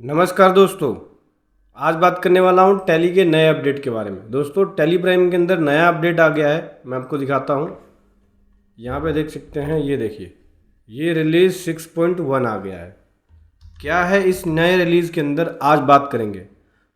नमस्कार दोस्तों। आज बात करने वाला हूँ टैली के नए अपडेट के बारे में। दोस्तों टैली प्राइम के अंदर नया अपडेट आ गया है, मैं आपको दिखाता हूँ। यहाँ पे देख सकते हैं, ये देखिए, ये रिलीज़ 6.1 आ गया है। क्या है इस नए रिलीज़ के अंदर, आज बात करेंगे।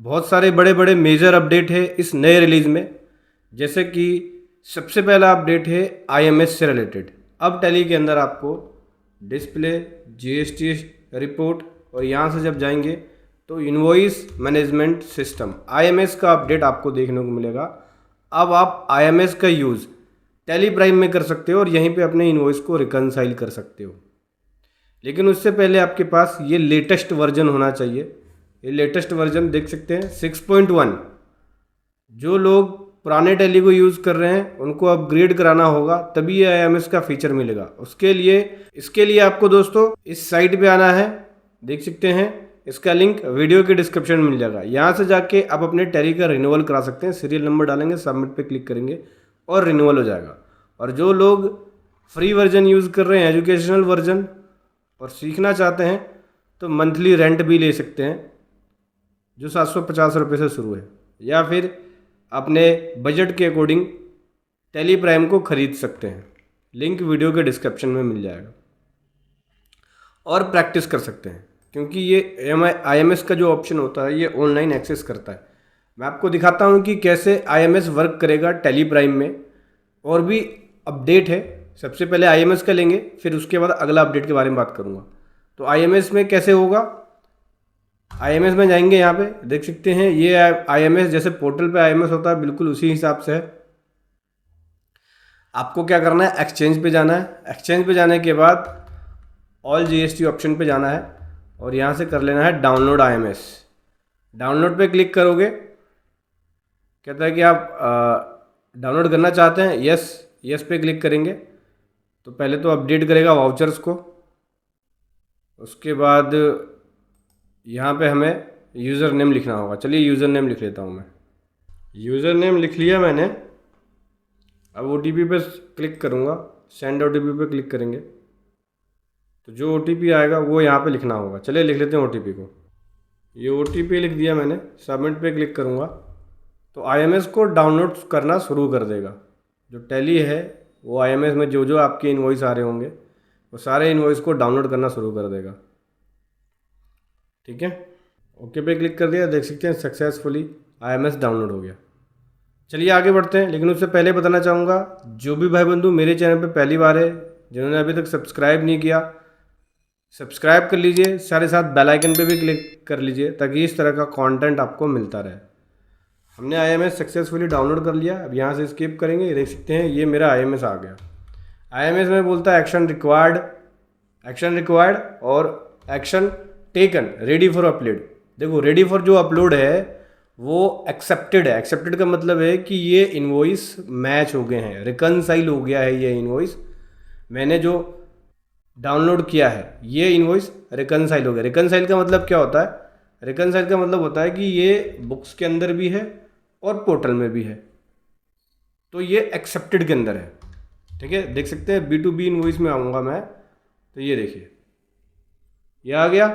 बहुत सारे बड़े बड़े मेजर अपडेट है इस नए रिलीज़ में। जैसे कि सबसे पहला अपडेट है IMS से रिलेटेड। अब टैली के अंदर आपको डिस्प्ले, GST रिपोर्ट और यहाँ से जब जाएंगे तो इनवॉइस मैनेजमेंट सिस्टम IMS का अपडेट आपको देखने को मिलेगा। अब आप IMS का यूज़ टैली प्राइम में कर सकते हो और यहीं पे अपने इनवॉइस को रिकनसाइल कर सकते हो। लेकिन उससे पहले आपके पास ये लेटेस्ट वर्जन होना चाहिए। ये लेटेस्ट वर्जन देख सकते हैं 6.1। जो लोग पुराने टैली को यूज़ कर रहे हैं उनको अपग्रेड कराना होगा, तभी ये IMS का फीचर मिलेगा। इसके लिए आपको दोस्तों इस साइट पे आना है। देख सकते हैं, इसका लिंक वीडियो के डिस्क्रिप्शन में मिल जाएगा। यहाँ से जाके आप अपने टैली का रिन्यूअल करा सकते हैं। सीरियल नंबर डालेंगे, सबमिट पे क्लिक करेंगे और रिन्यूअल हो जाएगा। और जो लोग फ्री वर्जन यूज़ कर रहे हैं, एजुकेशनल वर्जन, और सीखना चाहते हैं तो मंथली रेंट भी ले सकते हैं, जो 750 रुपये से शुरू है, या फिर अपने बजट के अकॉर्डिंग टैली प्राइम को ख़रीद सकते हैं। लिंक वीडियो के डिस्क्रिप्शन में मिल जाएगा। और प्रैक्टिस कर सकते हैं, क्योंकि ये IMS का जो ऑप्शन होता है ये ऑनलाइन एक्सेस करता है। मैं आपको दिखाता हूँ कि कैसे IMS वर्क करेगा टैली प्राइम में। और भी अपडेट है, सबसे पहले IMS का लेंगे, फिर उसके बाद अगला अपडेट के बारे में बात करूँगा। तो IMS में कैसे होगा, IMS में जाएंगे, यहाँ पे देख सकते हैं ये IMS जैसे पोर्टल पे IMS होता है, बिल्कुल उसी हिसाब से है। आपको क्या करना है, एक्सचेंज पे जाना है। एक्सचेंज पे जाने के बाद ऑल GST ऑप्शन पे जाना है और यहाँ से कर लेना है डाउनलोड IMS। डाउनलोड पे क्लिक करोगे, कहता है कि आप डाउनलोड करना चाहते हैं, यस पे क्लिक करेंगे तो पहले तो अपडेट करेगा वाउचर्स को। उसके बाद यहाँ पे हमें यूज़र नेम लिखना होगा। चलिए यूज़र नेम लिख लेता हूँ मैं। यूज़र नेम लिख लिया मैंने। अब OTP पे क्लिक करूँगा, सेंड OTP पे क्लिक करेंगे तो जो OTP आएगा वो यहाँ पे लिखना होगा। चलिए लिख लेते हैं OTP को। ये OTP लिख दिया मैंने, सबमिट पे क्लिक करूँगा तो IMS को डाउनलोड करना शुरू कर देगा। जो टैली है वो IMS में जो जो आपके इनवॉइस आ रहे होंगे वो सारे इनवॉइस को डाउनलोड करना शुरू कर देगा। ठीक है, ओके पे क्लिक कर दिया। देख सकते हैं सक्सेसफुली IMS डाउनलोड हो गया। चलिए आगे बढ़ते हैं, लेकिन उससे पहले बताना चाहूँगा, जो भी भाई बंधु मेरे चैनल पे पहली बार है, जिन्होंने अभी तक सब्सक्राइब नहीं किया, सब्सक्राइब कर लीजिए। सारे साथ बेल आइकन पे भी क्लिक कर लीजिए ताकि इस तरह का कंटेंट आपको मिलता रहे। हमने IMS सक्सेसफुली डाउनलोड कर लिया। अब यहाँ से स्किप करेंगे, देख सकते हैं ये मेरा IMS आ गया। IMS में बोलता है एक्शन रिक्वायर्ड और action taken, ready for upload. देखो रेडी फॉर जो अपलोड है वो एक्सेप्टेड है। एक्सेप्टेड का मतलब है कि ये इनवॉइस मैच हो गए हैं, रिकनसाइल हो गया है। ये इनवॉइस मैंने जो डाउनलोड किया है ये इनवॉइस रिकनसाइल हो गया। रिकनसाइल का मतलब क्या होता है, रिकनसाइल का मतलब होता है कि ये बुक्स के अंदर भी है और पोर्टल में भी है, तो ये एक्सेप्टेड के अंदर है। ठीक है, देख सकते हैं B2B इनवॉइस में आऊँगा मैं तो ये देखिए ये आ गया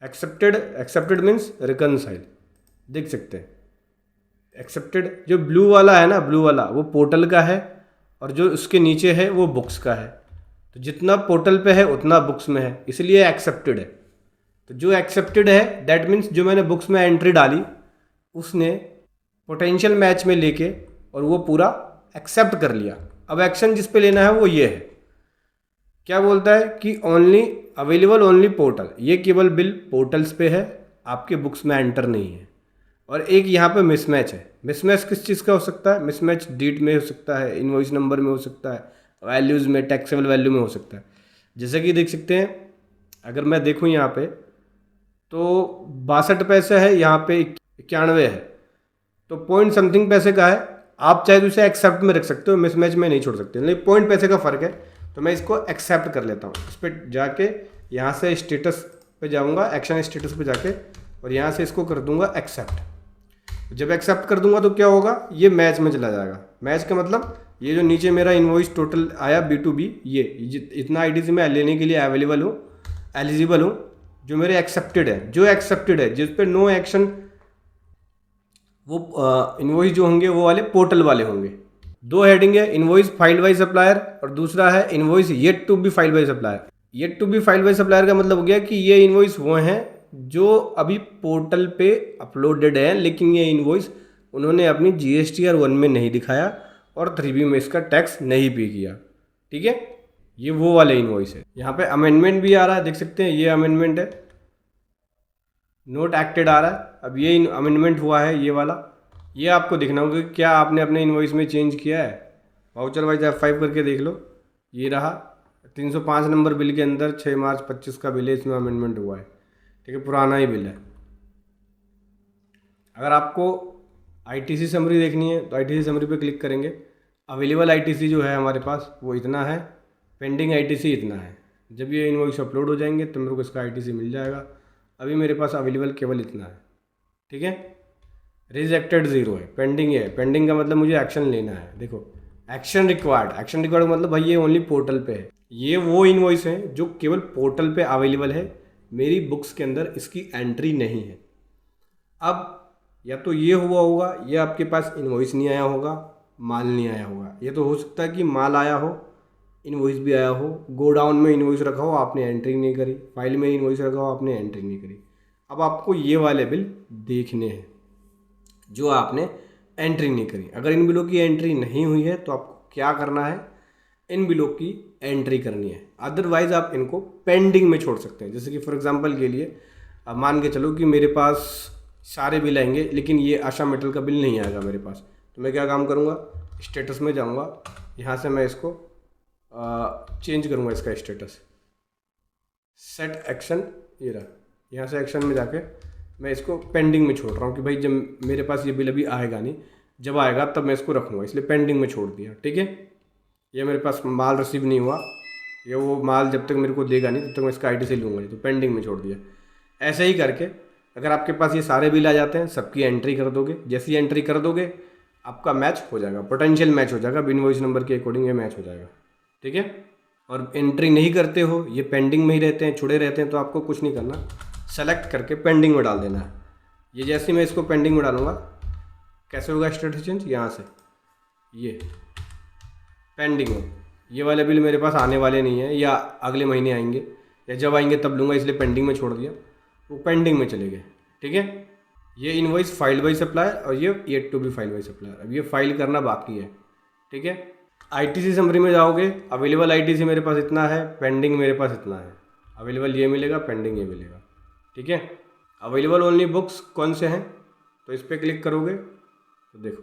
एक्सेप्टेड मीन्स रिकनसाइल। देख सकते हैं एक्सेप्टेड, जो ब्लू वाला है ना, ब्लू वाला वो पोर्टल का है और जो उसके नीचे है वो बुक्स का है। तो जितना पोर्टल पे है उतना बुक्स में है, इसलिए एक्सेप्टेड है। तो जो एक्सेप्टेड है दैट मीन्स जो मैंने बुक्स में एंट्री डाली उसने पोटेंशियल मैच में लेके और वो पूरा एक्सेप्ट कर लिया। अब एक्शन जिस पे लेना है वो ये है, क्या बोलता है कि ओनली अवेलेबल ओनली पोर्टल, ये केवल बिल पोर्टल्स पे है, आपके बुक्स में एंटर नहीं है। और एक यहाँ पे मिसमैच है। मिसमैच किस चीज़ का हो सकता है, मिसमैच डेट में हो सकता है, इनवॉइस नंबर में हो सकता है, वैल्यूज़ में, टैक्सेबल वैल्यू में हो सकता है। जैसे कि देख सकते हैं, अगर मैं देखूँ यहाँ पे तो 62 पैसे है, यहाँ पे 91 है, तो पॉइंट समथिंग पैसे का है। आप चाहे तो इसे एक्सेप्ट में रख सकते हो, मिसमैच में नहीं छोड़ सकते, लेकिन पॉइंट पैसे का फ़र्क है। तो मैं इसको एक्सेप्ट कर लेता हूँ। इस पर जाके यहाँ से स्टेटस पे जाऊँगा, एक्शन स्टेटस पे जाके, और यहाँ से इसको कर दूँगा एक्सेप्ट। जब एक्सेप्ट कर दूंगा तो क्या होगा, ये मैच में चला जाएगा। मैच का मतलब ये जो नीचे मेरा इनवॉइस टोटल आया B2B, ये इतना IDC मैं लेने के लिए अवेलेबल हूँ, एलिजिबल हूँ। जो मेरे एक्सेप्टेड है, जो एक्सेप्टेड है, जिस पे नो एक्शन, वो इनवॉइस जो होंगे वो वाले पोर्टल वाले होंगे। दो हेडिंग है, इनवॉइस फाइल्ड बाय सप्लायर और दूसरा है invoice yet to be filed by supplier. Yet to be filed by supplier का मतलब हो गया कि ये इनवॉइस वो हैं जो अभी पोर्टल पे अपलोडेड है, लेकिन ये इनवॉइस उन्होंने अपनी GSTR 1 में नहीं दिखाया और 3B में इसका टैक्स नहीं पे किया। ठीक है, ये वो वाले इनवॉइस है। यहाँ पे अमेंडमेंट भी आ रहा है, देख सकते हैं, ये अमेंडमेंट है, नोट एक्टेड आ रहा है। अब ये अमेंडमेंट हुआ है, ये वाला, ये आपको देखना होगा कि क्या आपने अपने इनवॉइस में चेंज किया है। वाउचर वाइज F5 करके देख लो, ये रहा 305 नंबर बिल के अंदर 6 मार्च 25 का बिल है, इसमें अमेंडमेंट हुआ है। ठीक है, पुराना ही बिल है। अगर आपको ITC समरी देखनी है तो ITC समरी पे क्लिक करेंगे। अवेलेबल ITC जो है हमारे पास वो इतना है, पेंडिंग ITC इतना है। जब ये इनवॉइस अपलोड हो जाएंगे तो मेरे को इसका ITC मिल जाएगा। अभी मेरे पास अवेलेबल केवल इतना है। ठीक है, रिजेक्टेड 0 है, पेंडिंग है। पेंडिंग का मतलब मुझे एक्शन लेना है। देखो, एक्शन रिक्वायर्ड, एक्शन रिक्वायर्ड मतलब भाई ये ओनली पोर्टल पे है। ये वो इनवॉइस हैं जो केवल पोर्टल पे अवेलेबल है, मेरी बुक्स के अंदर इसकी एंट्री नहीं है। अब या तो ये हुआ होगा, या आपके पास इनवॉइस नहीं आया होगा, माल नहीं आया होगा। ये तो हो सकता है कि माल आया हो, इनवॉइस भी आया हो, गोडाउन में इनवॉइस रखा हो, आपने एंट्री नहीं करी, फाइल में इनवॉइस रखा हो, आपने एंट्री नहीं करी। अब आपको ये वाले बिल देखने हैं जो आपने एंट्री नहीं करी। अगर इन बिलों की एंट्री नहीं हुई है तो आपको क्या करना है, इन बिलों की एंट्री करनी है। अदरवाइज आप इनको पेंडिंग में छोड़ सकते हैं। जैसे कि फॉर एग्जांपल के लिए अब मान के चलो कि मेरे पास सारे बिल आएंगे लेकिन ये आशा मेटल का बिल नहीं आएगा मेरे पास, तो मैं क्या काम करूँगा, स्टेटस में जाऊँगा, यहाँ से मैं इसको चेंज करूँगा, इसका स्टेटस सेट एक्शन, ये रहा, यहाँ से एक्शन में जाके मैं इसको पेंडिंग में छोड़ रहा हूँ कि भाई जब मेरे पास ये बिल अभी आएगा नहीं, जब आएगा तब मैं इसको रखूँगा, इसलिए पेंडिंग में छोड़ दिया। ठीक है, ये मेरे पास माल रिसीव नहीं हुआ, ये वो माल जब तक मेरे को देगा नहीं तब तक मैं इसका ITC लूँगा नहीं, तो पेंडिंग में छोड़ दिया। ऐसे ही करके अगर आपके पास ये सारे बिल आ जाते हैं, सबकी एंट्री कर दोगे, जैसी एंट्री कर दोगे आपका मैच हो जाएगा, पोटेंशियल मैच हो जाएगा, इनवॉइस नंबर के अकॉर्डिंग ये मैच हो जाएगा। ठीक है, और एंट्री नहीं करते हो, ये पेंडिंग में ही रहते हैं, छुड़े रहते हैं, तो आपको कुछ नहीं करना, सेलेक्ट करके पेंडिंग में डाल देना है। ये जैसे मैं इसको पेंडिंग में डालूंगा, कैसे होगा स्टेटस चेंज, यहाँ से ये पेंडिंग हो, ये वाले बिल मेरे पास आने वाले नहीं है, या अगले महीने आएंगे, या जब आएंगे तब लूँगा, इसलिए पेंडिंग में छोड़ दिया, वो पेंडिंग में चले गए। ठीक है, ये इनवॉइस फाइल्ड बाय सप्लायर और ये yet to be filed by supplier, अब ये फाइल करना बाकी है। ठीक है, ITC समरी में जाओगे, अवेलेबल ITC मेरे पास इतना है, पेंडिंग मेरे पास इतना है, अवेलेबल ये मिलेगा, पेंडिंग ये मिलेगा। ठीक है, अवेलेबल ओनली बुक्स कौन से हैं, तो इस पर क्लिक करोगे तो देखो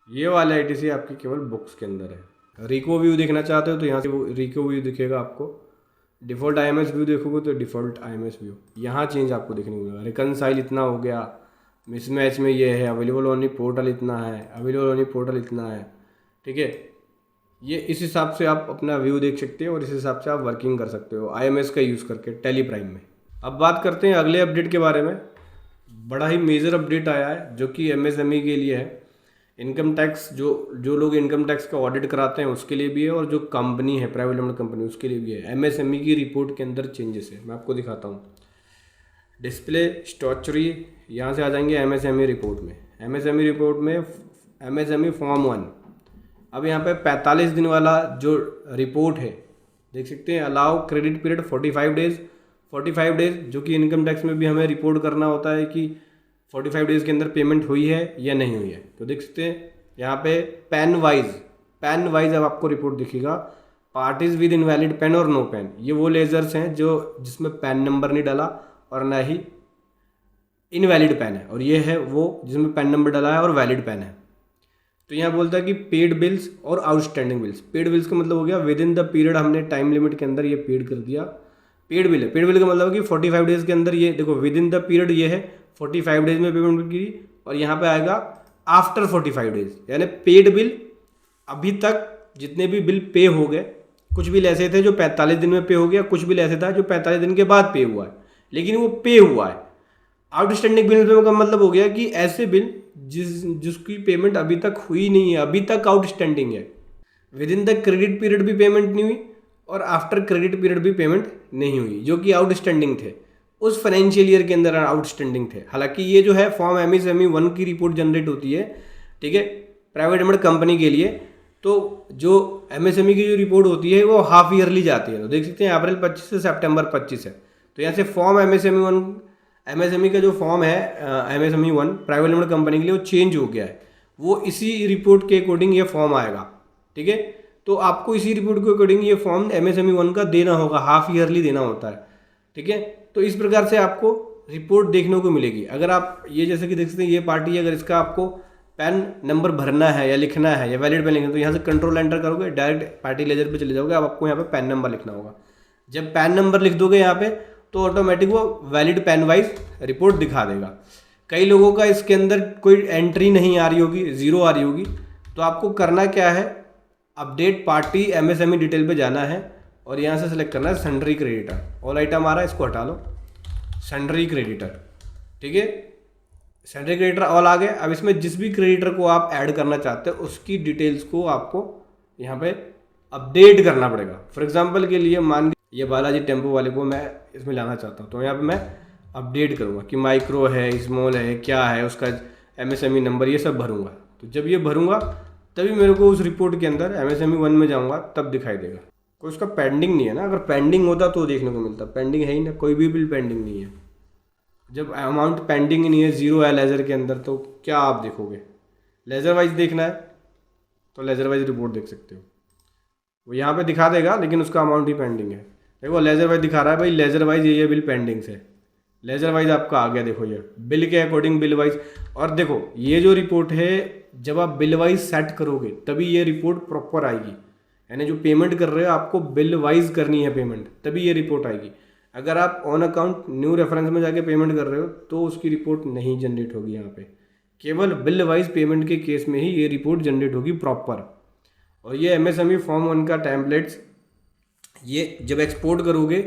ये वाला ITC आपकी केवल बुक्स के अंदर है। रिको व्यू देखना चाहते हो तो यहाँ से वो रिको व्यू दिखेगा आपको, डिफ़ॉल्ट IMS व्यू देखोगे तो डिफ़ॉल्ट IMS व्यू, यहाँ चेंज आपको देखने को मिलेगा। रिकनसाइल इतना हो गया, मिसमैच में ये है, अवेलेबल ओनली पोर्टल इतना है, अवेलेबल ओनली पोर्टल इतना है। ठीक है, ये इस हिसाब से आप अपना व्यू देख सकते हो और इस हिसाब से आप वर्किंग कर सकते हो IMS का यूज़ करके टैली प्राइम में। अब बात करते हैं अगले अपडेट के बारे में। बड़ा ही मेजर अपडेट आया है जो कि MSME के लिए है। इनकम टैक्स जो लोग इनकम टैक्स का ऑडिट कराते हैं उसके लिए भी है, और जो कंपनी है प्राइवेट लिमिटेड कंपनी उसके लिए भी है। MSME की रिपोर्ट के अंदर चेंजेस है, मैं आपको दिखाता हूँ। डिस्प्ले स्टैट्यूटरी, यहाँ से आ जाएंगे MSME रिपोर्ट में। MSME रिपोर्ट में MSME फॉर्म 1, अब यहाँ पे 45 दिन वाला जो रिपोर्ट है देख सकते हैं। Allow credit period 45 days, 45 days जो कि इनकम टैक्स में भी हमें रिपोर्ट करना होता है कि 45 डेज़ के अंदर पेमेंट हुई है या नहीं हुई है। तो देख सकते हैं यहाँ पे पैन वाइज अब आपको रिपोर्ट दिखेगा। पार्टीज विद इनवैलिड पेन और नो पेन, ये वो लेजर्स हैं जो जिसमें पैन नंबर नहीं डाला और ना ही इनवैलिड पेन है, और ये है वो जिसमें पेन नंबर डाला है और वैलिड पेन है। तो यहाँ बोलता है कि पेड बिल्स और आउटस्टैंडिंग बिल्स। पेड बिल्स का मतलब हो गया विद इन द पीरियड, हमने टाइम लिमिट के अंदर ये पेड कर दिया। पेड बिल है, पेड बिल का मतलब है कि 45 डेज़ के अंदर, ये देखो विद इन द पीरियड ये है 45 डेज़ में पेमेंट की, और यहाँ पे आएगा आफ्टर 45 डेज़, यानी पेड बिल अभी तक जितने भी बिल पे हो गए, कुछ बिल ऐसे थे जो 45 दिन में पे हो गया, कुछ बिल ऐसे था जो 45 दिन के बाद पे हुआ है, लेकिन वो पे हुआ है। आउटस्टैंडिंग बिल का मतलब हो गया कि ऐसे बिल जिसकी पेमेंट अभी तक हुई नहीं है, अभी तक आउटस्टैंडिंग है, with in the credit period भी पेमेंट नहीं हुई और आफ्टर क्रेडिट पीरियड भी पेमेंट नहीं हुई, जो कि आउटस्टैंडिंग थे। उस फाइनेंशियल ईयर के अंदर आउटस्टैंडिंग थे। हालांकि ये जो है फॉर्म एमएसएमई 1 की रिपोर्ट जनरेट होती है, ठीक है, प्राइवेट लिमिटेड कंपनी के लिए। तो जो एमएसएमई की जो रिपोर्ट होती है वो हाफ ईयरली जाती है। तो देख सकते हैं अप्रैल 25 से सितंबर 25 है। तो यहाँ से फॉर्म एमएसएमई का जो फॉर्म है एमएसएमई 1 प्राइवेट लिमिटेड कंपनी के लिए वो चेंज हो गया है। वो इसी रिपोर्ट के अकॉर्डिंग ये फॉर्म आएगा, ठीक है। तो आपको इसी रिपोर्ट के अकॉर्डिंग ये फॉर्म एमएसएमई 1 का देना होगा, हाफ ईयरली देना होता है, ठीक है। तो इस प्रकार से आपको रिपोर्ट देखने को मिलेगी। अगर आप ये जैसे कि देख सकते हैं ये पार्टी, अगर इसका आपको पैन नंबर भरना है या लिखना है या वैलिड पैन लिखना है तो यहाँ से कंट्रोल एंटर करोगे, डायरेक्ट पार्टी लेजर पे चले जाओगे। अब आपको यहाँ पे पैन नंबर लिखना होगा। जब पैन नंबर लिख दोगे यहाँ पे तो ऑटोमेटिक वो वैलिड पैन वाइज रिपोर्ट दिखा देगा। कई लोगों का इसके अंदर कोई एंट्री नहीं आ रही होगी, जीरो आ रही होगी, तो आपको करना क्या है, अपडेट पार्टी एमएसएमई डिटेल पे जाना है और यहाँ से सेलेक्ट करना है सन्ड्री क्रेडिटर। ऑल आइटम आ रहा है, इसको हटा लो, सन्ड्री क्रेडिटर, ठीक है। सन्ड्री क्रेडिटर ऑल आ गए। अब इसमें जिस भी क्रेडिटर को आप ऐड करना चाहते हो उसकी डिटेल्स को आपको यहाँ पे अपडेट करना पड़ेगा। फॉर एग्जांपल के लिए मान ये बालाजी टेम्पो वाले को मैं इसमें लाना चाहता हूँ, तो यहाँ पे मैं अपडेट करूँगा कि माइक्रो है, स्मॉल है, क्या है, उसका एमएसएमई नंबर, ये सब भरूँगा। तो जब ये भरूँगा तभी मेरे को उस रिपोर्ट के अंदर एमएसएमई 1 में जाऊँगा तब दिखाई देगा। कोई उसका पेंडिंग नहीं है ना, अगर पेंडिंग होता तो देखने को मिलता, पेंडिंग है ही ना, कोई भी बिल पेंडिंग नहीं है। जब अमाउंट पेंडिंग नहीं है, जीरो है लेजर के अंदर, तो क्या आप देखोगे? लेजर वाइज देखना है तो लेजर वाइज रिपोर्ट देख सकते हो, वो यहाँ पे दिखा देगा, लेकिन उसका अमाउंट ही पेंडिंग है। देखो लेजर वाइज दिखा रहा है भाई, लेजर वाइज ये बिल पेंडिंग से, लेजर वाइज आपका आ गया। देखो ये बिल के अकॉर्डिंग बिल वाइज। और देखो ये जो रिपोर्ट है जब आप बिल वाइज सेट करोगे तभी ये रिपोर्ट प्रॉपर आएगी। यानी जो पेमेंट कर रहे हो आपको बिल वाइज करनी है पेमेंट, तभी ये रिपोर्ट आएगी। अगर आप ऑन अकाउंट न्यू रेफरेंस में जाके पेमेंट कर रहे हो तो उसकी रिपोर्ट नहीं जनरेट होगी। यहाँ पे केवल बिल वाइज पेमेंट के केस में ही ये रिपोर्ट जनरेट होगी प्रॉपर। और ये एमएसएमई फॉर्म 1 का टेम्पलेट्स ये जब एक्सपोर्ट करोगे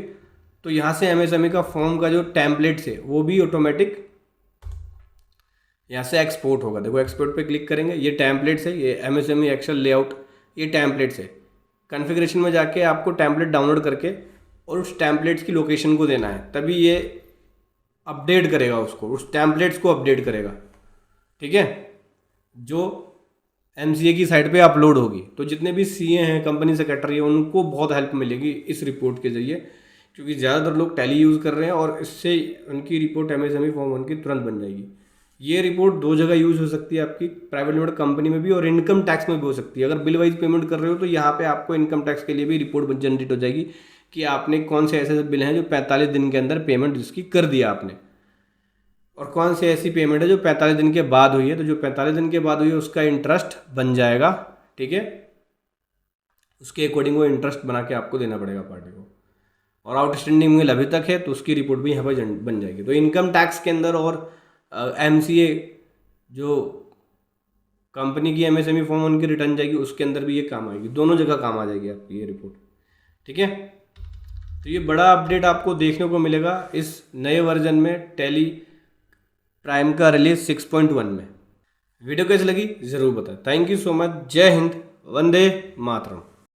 तो यहाँ से एमएसएमई का फॉर्म का जो टेम्पलेट्स है वो भी ऑटोमेटिक यहाँ से एक्सपोर्ट होगा। देखो एक्सपोर्ट पे क्लिक करेंगे, ये टेम्पलेट्स है, ये एमएसएमई एक्सेल लेआउट, ये टेम्पलेट्स है। कॉन्फ़िगरेशन में जाके आपको टेम्पलेट डाउनलोड करके और उस टेम्पलेट्स की लोकेशन को देना है, तभी ये अपडेट करेगा उसको, उस टेम्पलेट्स को अपडेट करेगा, ठीक है, जो एमसीए की साइट पे अपलोड होगी। तो जितने भी सीए हैं, कंपनी सेक्रेटरी हैं, उनको बहुत हेल्प मिलेगी इस रिपोर्ट के जरिए, क्योंकि ज़्यादातर लोग टैली यूज़ कर रहे हैं और इससे उनकी रिपोर्ट एमएसएमई फॉर्म 1 की तुरंत बन जाएगी। ये रिपोर्ट दो जगह यूज़ हो सकती है, आपकी प्राइवेट लिमिटेड कंपनी में भी और इनकम टैक्स में भी हो सकती है। अगर बिल वाइज पेमेंट कर रहे हो तो यहाँ पे आपको इनकम टैक्स के लिए भी रिपोर्ट जनरेट हो जाएगी कि आपने कौन से ऐसे बिल हैं जो 45 दिन के अंदर पेमेंट जिसकी कर दिया आपने, और कौन सी ऐसी पेमेंट है जो 45 दिन के बाद हुई है। तो जो 45 दिन के बाद हुई है उसका इंटरेस्ट बन जाएगा, ठीक है, उसके अकॉर्डिंग वो इंटरेस्ट बना के आपको देना पड़ेगा पार्टी को। और आउटस्टैंडिंग बिल अभी तक है तो उसकी रिपोर्ट भी यहाँ पर बन जाएगी। तो इनकम टैक्स के अंदर और एमसीए जो कंपनी की एमएसएमई फॉर्म 1 की रिटर्न जाएगी उसके अंदर भी ये काम आएगी, दोनों जगह काम आ जाएगी आपकी ये रिपोर्ट, ठीक है। तो ये बड़ा अपडेट आपको देखने को मिलेगा इस नए वर्जन में, टैली प्राइम का रिलीज 6.1 में। वीडियो कैसी लगी ज़रूर बताएं। Thank you so much. जय हिंद, वंदे मातरम।